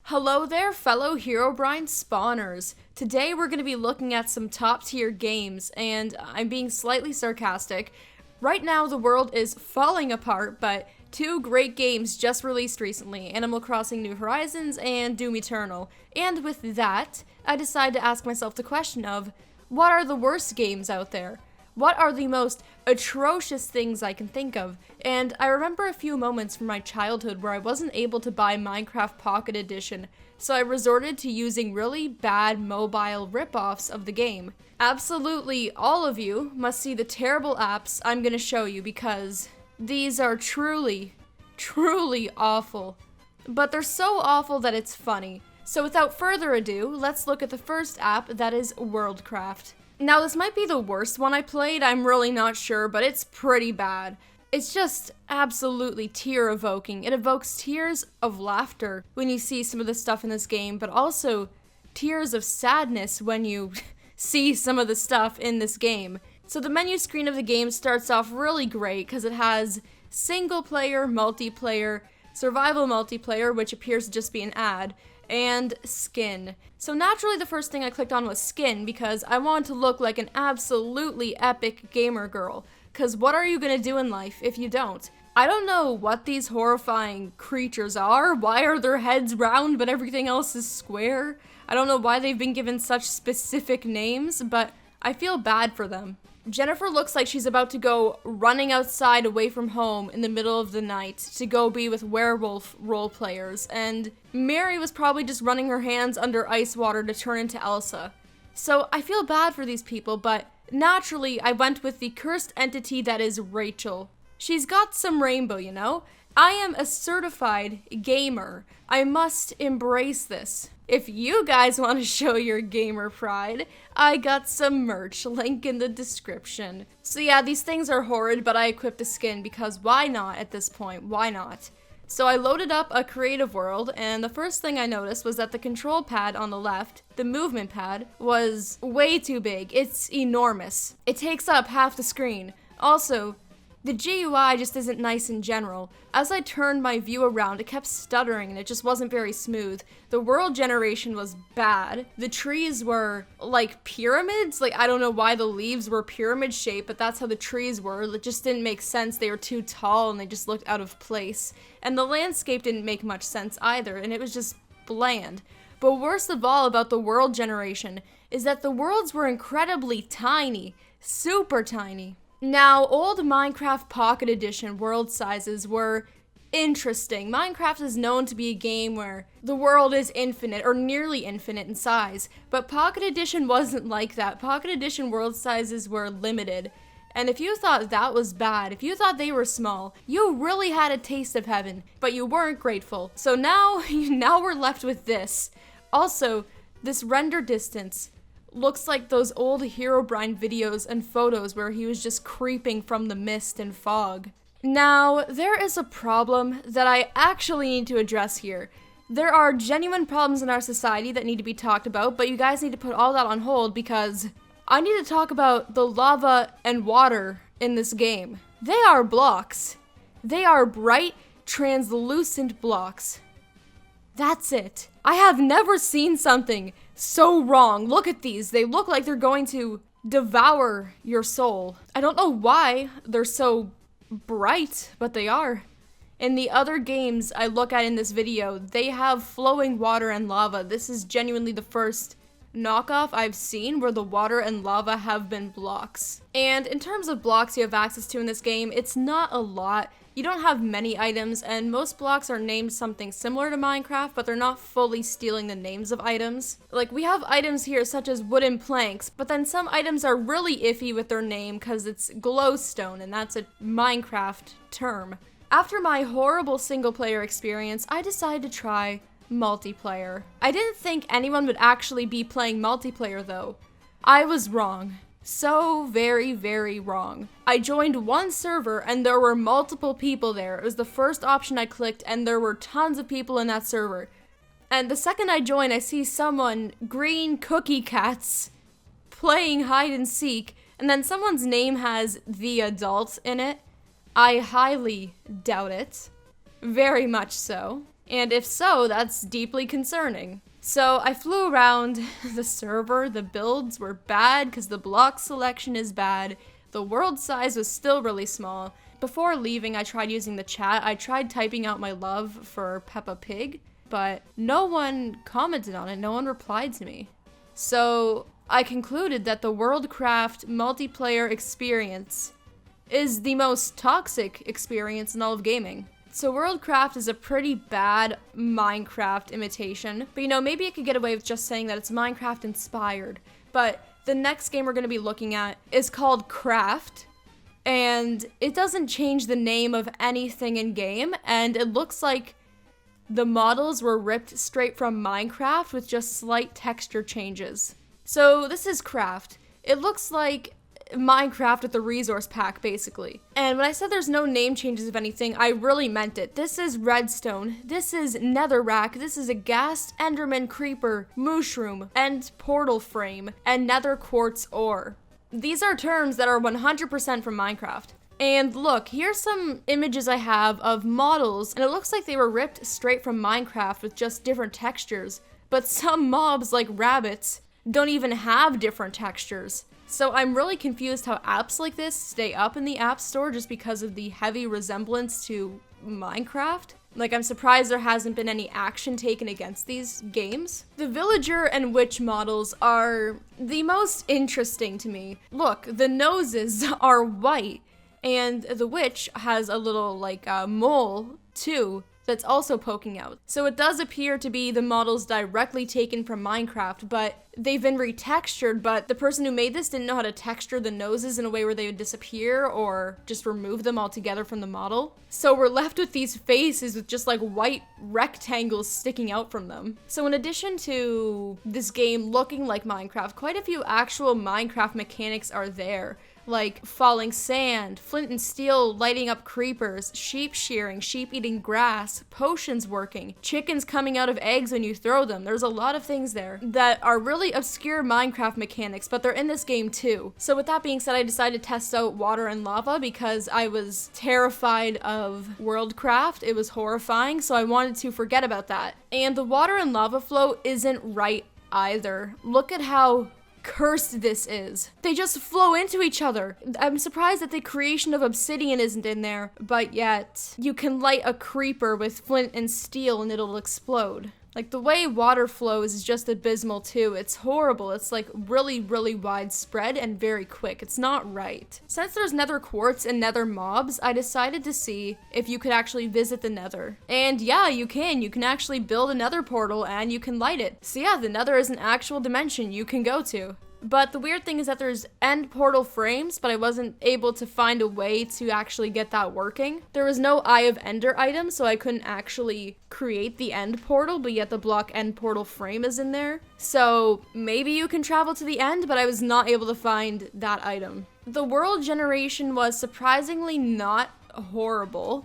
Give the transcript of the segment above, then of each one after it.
Hello there, fellow Herobrine spawners. Today we're going to be looking at some top tier games, and I'm being slightly sarcastic. Right now the world is falling apart, but two great games just released recently, Animal Crossing New Horizons and Doom Eternal. And with that, I decided to ask myself the question of, what are the worst games out there? What are the most atrocious things I can think of? And I remember a few moments from my childhood where I wasn't able to buy Minecraft Pocket Edition, so I resorted to using really bad mobile ripoffs of the game. Absolutely all of you must see the terrible apps I'm gonna show you because these are truly awful. But they're so awful that it's funny. So without further ado, let's look at the first app, that is Worldcraft. Now, this might be the worst one I played, I'm really not sure, but it's pretty bad. It's just absolutely tear-evoking. It evokes tears of laughter when you see some of the stuff in this game, but also tears of sadness when you see some of the stuff in this game. So the menu screen of the game starts off really great because it has single-player, multiplayer, survival multiplayer, which appears to just be an ad, and skin. So naturally the first thing I clicked on was skin because I wanted to look like an absolutely epic gamer girl. Cause what are you gonna do in life if you don't? I don't know what these horrifying creatures are. Why are their heads round but everything else is square? I don't know why they've been given such specific names, but I feel bad for them. Jennifer looks like she's about to go running outside away from home in the middle of the night to go be with werewolf role players, and Mary was probably just running her hands under ice water to turn into Elsa. So I feel bad for these people, but naturally I went with the cursed entity that is Rachel. She's got some rainbow, you know? I am a certified gamer. I must embrace this. If you guys want to show your gamer pride, I got some merch, link in the description. So yeah, these things are horrid, but I equipped a skin because why not at this point? Why not? So I loaded up a creative world, and the first thing I noticed was that the control pad on the left, the movement pad, was way too big. It's enormous. It takes up half the screen. Also, the GUI just isn't nice in general. As I turned my view around, it kept stuttering and it just wasn't very smooth. The world generation was bad. The trees were like pyramids. Like, I don't know why the leaves were pyramid shaped, but that's how the trees were. It just didn't make sense. They were too tall and they just looked out of place. And the landscape didn't make much sense either, and it was just bland. But worst of all about the world generation is that the worlds were incredibly tiny. Super tiny. Now, old Minecraft Pocket Edition world sizes were interesting. Minecraft is known to be a game where the world is infinite, or nearly infinite in size, but Pocket Edition wasn't like that. Pocket Edition world sizes were limited, and if you thought that was bad, if you thought they were small, you really had a taste of heaven, but you weren't grateful. So now we're left with this. Also, this render distance looks like those old Herobrine videos and photos where he was just creeping from the mist and fog. Now, there is a problem that I actually need to address here. There are genuine problems in our society that need to be talked about, but you guys need to put all that on hold because I need to talk about the lava and water in this game. They are blocks. They are bright, translucent blocks. That's it. I have never seen something so wrong. Look at these. They look like they're going to devour your soul. I don't know why they're so bright, but they are. In the other games I look at in this video, they have flowing water and lava. This is genuinely the first knockoff I've seen where the water and lava have been blocks. And in terms of blocks you have access to in this game, it's not a lot. You don't have many items, and most blocks are named something similar to Minecraft, but they're not fully stealing the names of items. Like, we have items here such as wooden planks, but then some items are really iffy with their name because it's glowstone, and that's a Minecraft term. After my horrible single-player experience, I decided to try multiplayer. I didn't think anyone would actually be playing multiplayer, though. I was wrong. So very, very wrong. I joined one server and there were multiple people there. It was the first option I clicked and there were tons of people in that server. And the second I join, I see someone, Green Cookie Cats, playing hide and seek, and then someone's name has The Adult in it. I highly doubt it. Very much so. And if so, that's deeply concerning. So I flew around the server. The builds were bad because the block selection is bad. The world size was still really small. Before leaving, I tried using the chat. I tried typing out my love for Peppa Pig, but no one commented on it. No one replied to me. So I concluded that the Worldcraft multiplayer experience is the most toxic experience in all of gaming. So Worldcraft is a pretty bad Minecraft imitation, but maybe I could get away with just saying that it's Minecraft inspired. But the next game we're going to be looking at is called Craft, and it doesn't change the name of anything in game, and it looks like the models were ripped straight from Minecraft with just slight texture changes. So this is Craft. It looks like Minecraft with the resource pack, basically. And when I said there's no name changes of anything, I really meant it. This is redstone, this is netherrack, this is a ghast, enderman, creeper, mushroom, end portal frame, and nether quartz ore. These are terms that are 100% from Minecraft. And look, here's some images I have of models, and it looks like they were ripped straight from Minecraft with just different textures. But some mobs, like rabbits, don't even have different textures. So I'm really confused how apps like this stay up in the App Store just because of the heavy resemblance to Minecraft. Like, I'm surprised there hasn't been any action taken against these games. The villager and witch models are the most interesting to me. Look, the noses are white, and the witch has a little, mole, too, that's also poking out. So it does appear to be the models directly taken from Minecraft, but they've been retextured, but the person who made this didn't know how to texture the noses in a way where they would disappear or just remove them altogether from the model. So we're left with these faces with just white rectangles sticking out from them. So in addition to this game looking like Minecraft, quite a few actual Minecraft mechanics are there. Like falling sand, flint and steel lighting up creepers, sheep shearing, sheep eating grass, potions working, chickens coming out of eggs when you throw them. There's a lot of things there that are really obscure Minecraft mechanics, but they're in this game too. So with that being said, I decided to test out water and lava because I was terrified of Worldcraft. It was horrifying, so I wanted to forget about that. And the water and lava flow isn't right either. Look at how cursed this is. They just flow into each other. I'm surprised that the creation of obsidian isn't in there, but yet you can light a creeper with flint and steel and it'll explode. Like, the way water flows is just abysmal too. It's horrible. It's really, really widespread and very quick. It's not right. Since there's nether quartz and nether mobs, I decided to see if you could actually visit the nether. And yeah, you can. You can actually build a nether portal and you can light it. So yeah, the nether is an actual dimension you can go to. But the weird thing is that there's end portal frames, but I wasn't able to find a way to actually get that working. There was no Eye of Ender item, so I couldn't actually create the end portal, but yet the block end portal frame is in there. So maybe you can travel to the end, but I was not able to find that item. The world generation was surprisingly not horrible.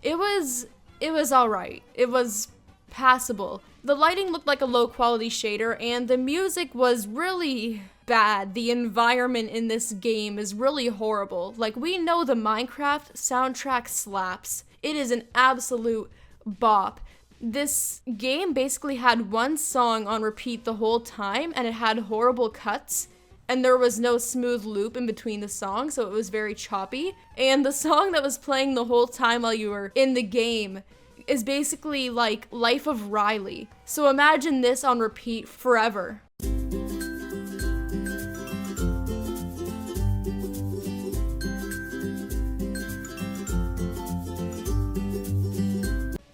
It was alright. It was passable. The lighting looked like a low quality shader and the music was really bad. The environment in this game is really horrible. Like, we know the Minecraft soundtrack slaps. It is an absolute bop. This game basically had one song on repeat the whole time and it had horrible cuts. And there was no smooth loop in between the songs, so it was very choppy. And the song that was playing the whole time while you were in the game is basically like Life of Riley. So imagine this on repeat forever.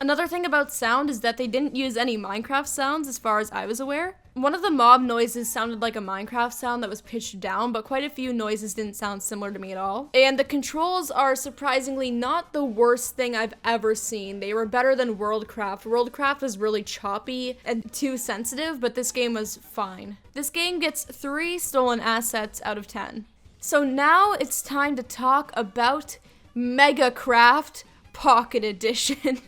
Another thing about sound is that they didn't use any Minecraft sounds as far as I was aware. One of the mob noises sounded like a Minecraft sound that was pitched down, but quite a few noises didn't sound similar to me at all. And the controls are surprisingly not the worst thing I've ever seen. They were better than Worldcraft. Worldcraft was really choppy and too sensitive, but this game was fine. This game gets 3 stolen assets out of 10. So now it's time to talk about Megacraft Pocket Edition.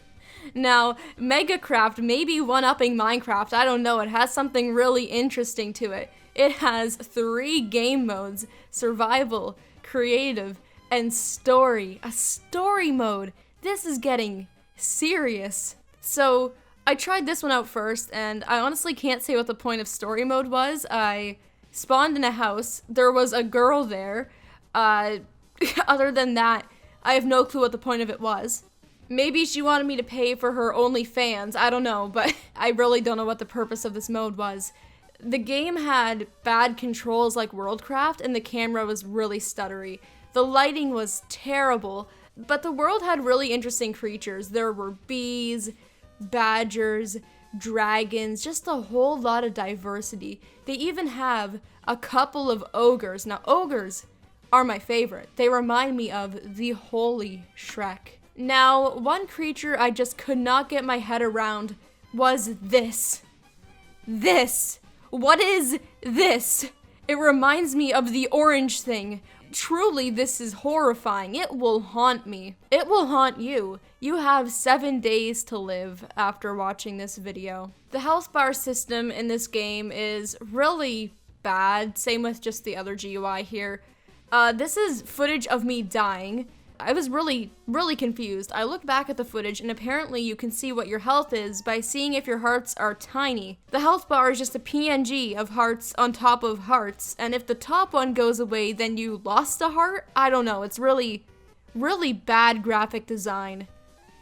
Now, Megacraft may be one-upping Minecraft, I don't know, it has something really interesting to it. It has 3 game modes: survival, creative, and story. A story mode. This is getting serious. So I tried this one out first, and I honestly can't say what the point of story mode was. I spawned in a house. There was a girl there. Other than that, I have no clue what the point of it was. Maybe she wanted me to pay for her OnlyFans. I don't know, but I really don't know what the purpose of this mode was. The game had bad controls like Worldcraft, and the camera was really stuttery. The lighting was terrible, but the world had really interesting creatures. There were bees, badgers, dragons, just a whole lot of diversity. They even have a couple of ogres. Now, ogres are my favorite. They remind me of the Holy Shrek. Now, one creature I just could not get my head around was this. This. What is this? It reminds me of the orange thing. Truly, this is horrifying. It will haunt me. It will haunt you. You have 7 days to live after watching this video. The health bar system in this game is really bad. Same with just the other GUI here. This is footage of me dying. I was really confused. I looked back at the footage, and apparently you can see what your health is by seeing if your hearts are tiny. The health bar is just a PNG of hearts on top of hearts, and if the top one goes away, then you lost a heart? I don't know. It's really bad graphic design.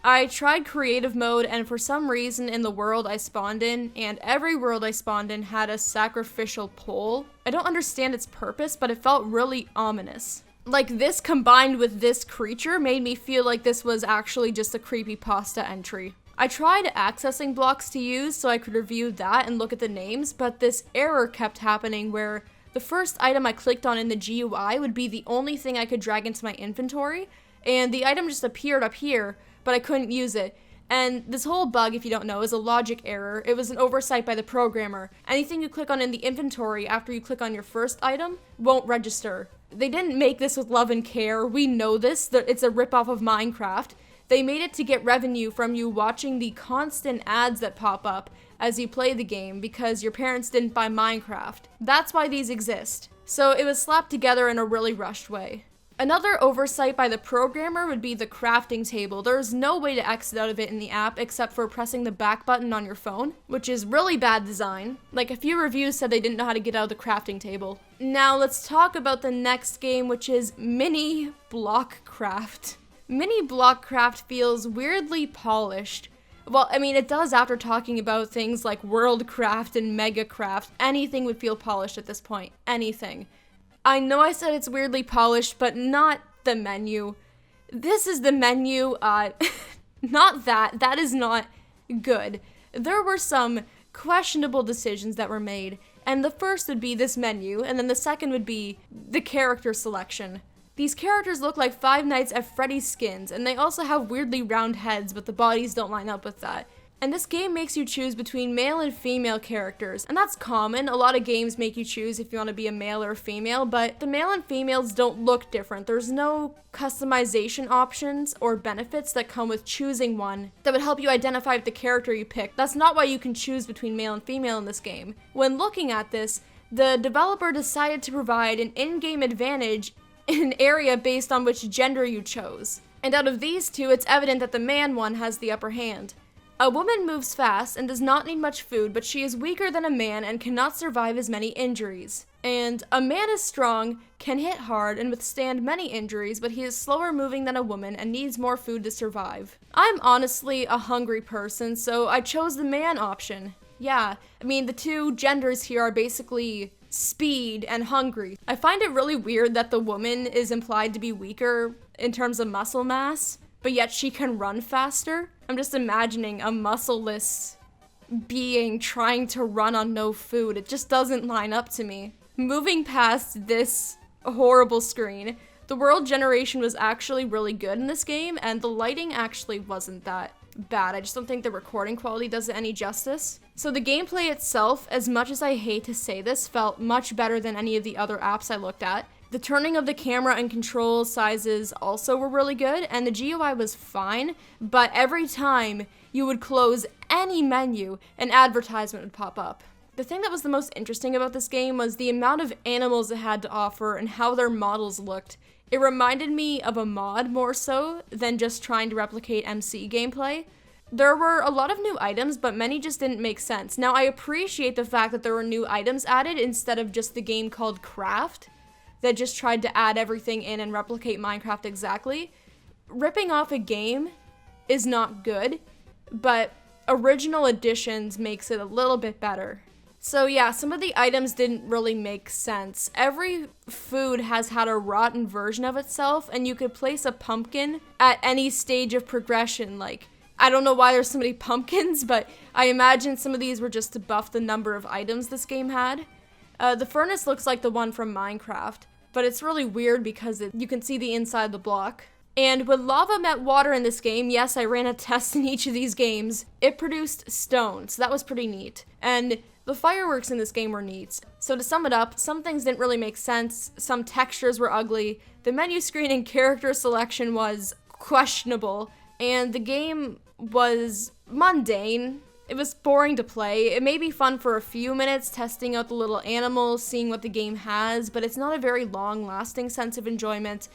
I tried creative mode, and for some reason in the world I spawned in, and every world I spawned in had a sacrificial pole. I don't understand its purpose, but it felt really ominous. Like, this combined with this creature made me feel like this was actually just a creepypasta entry. I tried accessing blocks to use so I could review that and look at the names, but this error kept happening where the first item I clicked on in the GUI would be the only thing I could drag into my inventory, and the item just appeared up here, but I couldn't use it. And this whole bug, if you don't know, is a logic error. It was an oversight by the programmer. Anything you click on in the inventory after you click on your first item won't register. They didn't make this with love and care. We know this. It's a ripoff of Minecraft. They made it to get revenue from you watching the constant ads that pop up as you play the game because your parents didn't buy Minecraft. That's why these exist. So it was slapped together in a really rushed way. Another oversight by the programmer would be the crafting table. There's no way to exit out of it in the app except for pressing the back button on your phone, which is really bad design. Like, a few reviews said they didn't know how to get out of the crafting table. Now let's talk about the next game, which is Miniblockcraft. Miniblockcraft feels weirdly polished. Well, I mean, it does after talking about things like Worldcraft and Megacraft. Anything would feel polished at this point. Anything. I know I said it's weirdly polished, but not the menu. This is the menu, not that. That is not good. There were some questionable decisions that were made, and the first would be this menu, and then the second would be the character selection. These characters look like Five Nights at Freddy's skins, and they also have weirdly round heads, but the bodies don't line up with that. And this game makes you choose between male and female characters, and that's common. A lot of games make you choose if you want to be a male or a female, but the male and females don't look different. There's no customization options or benefits that come with choosing one that would help you identify with the character you pick. That's not why you can choose between male and female in this game. When looking at this, the developer decided to provide an in-game advantage in an area based on which gender you chose. And out of these two, it's evident that the man one has the upper hand. A woman moves fast and does not need much food, but she is weaker than a man and cannot survive as many injuries. And a man is strong, can hit hard, and withstand many injuries, but he is slower moving than a woman and needs more food to survive. I'm honestly a hungry person, so I chose the man option. Yeah, I mean, the two genders here are basically speed and hungry. I find it really weird that the woman is implied to be weaker in terms of muscle mass, but yet she can run faster. I'm just imagining a muscleless being trying to run on no food. It just doesn't line up to me. Moving past this horrible screen, the world generation was actually really good in this game, and the lighting actually wasn't that bad. I just don't think the recording quality does it any justice. So the gameplay itself, as much as I hate to say this, felt much better than any of the other apps I looked at. The turning of the camera and control sizes also were really good, and the GUI was fine, but every time you would close any menu, an advertisement would pop up. The thing that was the most interesting about this game was the amount of animals it had to offer and how their models looked. It reminded me of a mod more so than just trying to replicate MC gameplay. There were a lot of new items, but many just didn't make sense. Now, I appreciate the fact that there were new items added instead of just the game called Craft that just tried to add everything in and replicate Minecraft exactly. Ripping off a game is not good, but original additions makes it a little bit better. So yeah, some of the items didn't really make sense. Every food has had a rotten version of itself, and you could place a pumpkin at any stage of progression. Like, I don't know why there's so many pumpkins, but I imagine some of these were just to buff the number of items this game had. The furnace looks like the one from Minecraft, but it's really weird because you can see the inside of the block. And when lava met water in this game, yes, I ran a test in each of these games, it produced stone, so that was pretty neat. And the fireworks in this game were neat. So to sum it up, some things didn't really make sense, some textures were ugly, the menu screen and character selection was questionable, and the game was mundane. It was boring to play. It may be fun for a few minutes, testing out the little animals, seeing what the game has, but it's not a very long-lasting sense of enjoyment.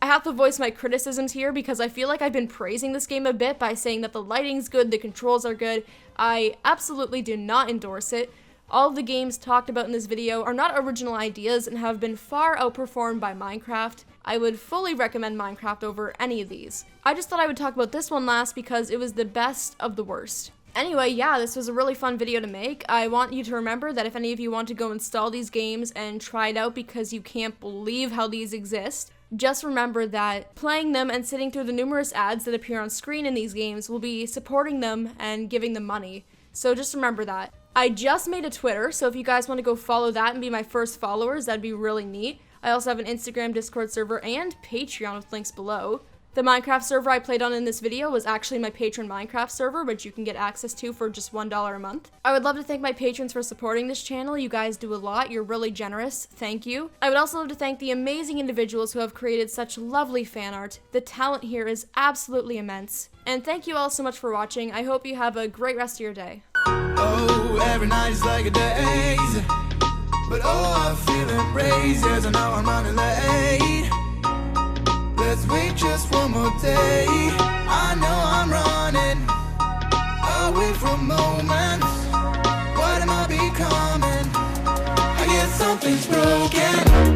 I have to voice my criticisms here because I feel like I've been praising this game a bit by saying that the lighting's good, the controls are good. I absolutely do not endorse it. All of the games talked about in this video are not original ideas and have been far outperformed by Minecraft. I would fully recommend Minecraft over any of these. I just thought I would talk about this one last because it was the best of the worst. Anyway, yeah, this was a really fun video to make. I want you to remember that if any of you want to go install these games and try it out because you can't believe how these exist, just remember that playing them and sitting through the numerous ads that appear on screen in these games will be supporting them and giving them money. So just remember that. I just made a Twitter, so if you guys want to go follow that and be my first followers, that'd be really neat. I also have an Instagram, Discord server, and Patreon with links below. The Minecraft server I played on in this video was actually my patron Minecraft server, which you can get access to for just $1 a month. I would love to thank my patrons for supporting this channel. You guys do a lot. You're really generous. Thank you. I would also love to thank the amazing individuals who have created such lovely fan art. The talent here is absolutely immense. And thank you all so much for watching. I hope you have a great rest of your day. Oh, every night is like a daze, but oh, I feel embraced as I know I'm running late. Let's wait just one more day.